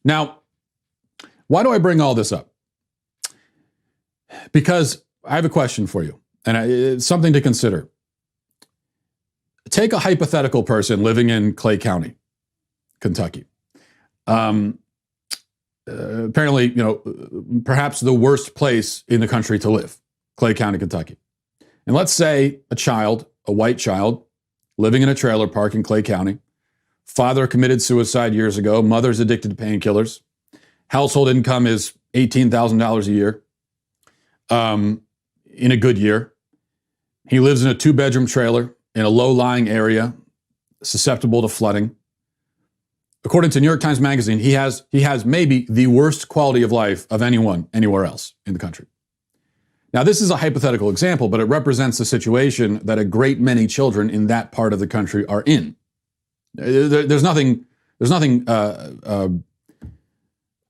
Now, why do I bring all this up? Because I have a question for you, and it's something to consider. Take a hypothetical person living in Clay County, Kentucky. Apparently, perhaps the worst place in the country to live, Clay County, Kentucky. And let's say a white child, living in a trailer park in Clay County. Father committed suicide years ago. Mother's addicted to painkillers. Household income is $18,000 a year. In a good year. He lives in a 2-bedroom trailer in a low-lying area, susceptible to flooding. According to New York Times Magazine, he has maybe the worst quality of life of anyone anywhere else in the country. Now, this is a hypothetical example, but it represents the situation that a great many children in that part of the country are in. There's nothing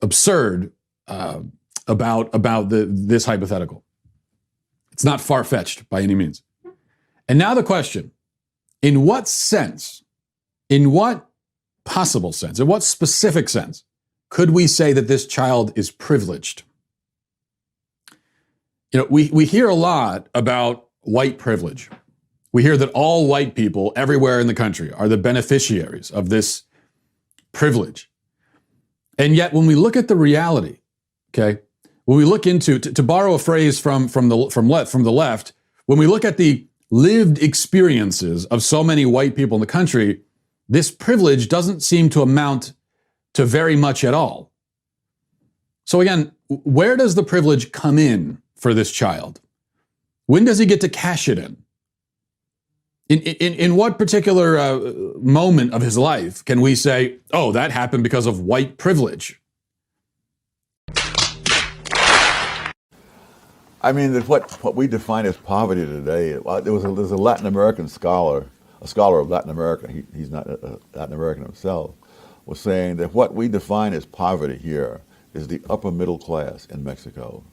absurd about this hypothetical. It's not far-fetched by any means. And now the question, in what sense, in what possible sense, in what specific sense, could we say that this child is privileged? We hear a lot about white privilege. We hear that all white people everywhere in the country are the beneficiaries of this privilege. And yet when we look at the reality, okay, when we look into, to borrow a phrase from the left, when we look at the lived experiences of so many white people in the country, this privilege doesn't seem to amount to very much at all. So again, where does the privilege come in for this child? When does he get to cash it in? In what particular moment of his life can we say, oh, that happened because of white privilege? I mean, what we define as poverty today, there's a Latin American scholar, a scholar of Latin America, he's not Latin American himself, was saying that what we define as poverty here is the upper middle class in Mexico.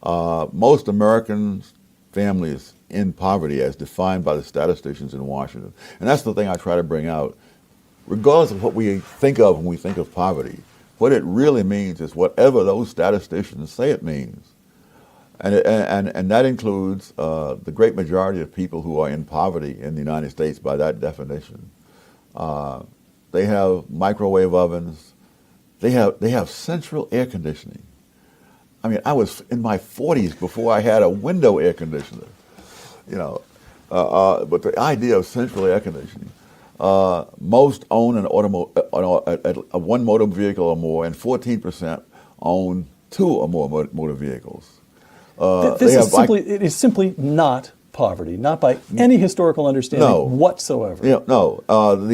Most American families in poverty as defined by the statisticians in Washington. And that's the thing I try to bring out. Regardless of what we think of when we think of poverty, what it really means is whatever those statisticians say it means. And that includes the great majority of people who are in poverty in the United States by that definition. They have microwave ovens. They have central air conditioning. I mean, I was in my 40s before I had a window air conditioner, but the idea of central air conditioning. Most own one motor vehicle or more, and 14% own 2 or more motor vehicles. It is simply not poverty, not by any historical understanding whatsoever. Yeah, no. In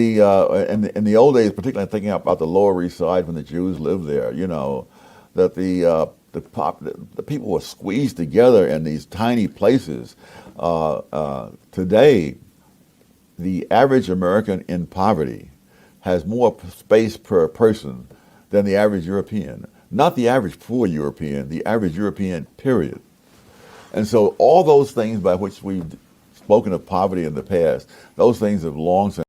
the old days, particularly thinking about the Lower East Side when the Jews lived there, that the people were squeezed together in these tiny places. Today, the average American in poverty has more space per person than the average European. Not the average poor European, the average European, period. And so all those things by which we've spoken of poverty in the past, those things have long since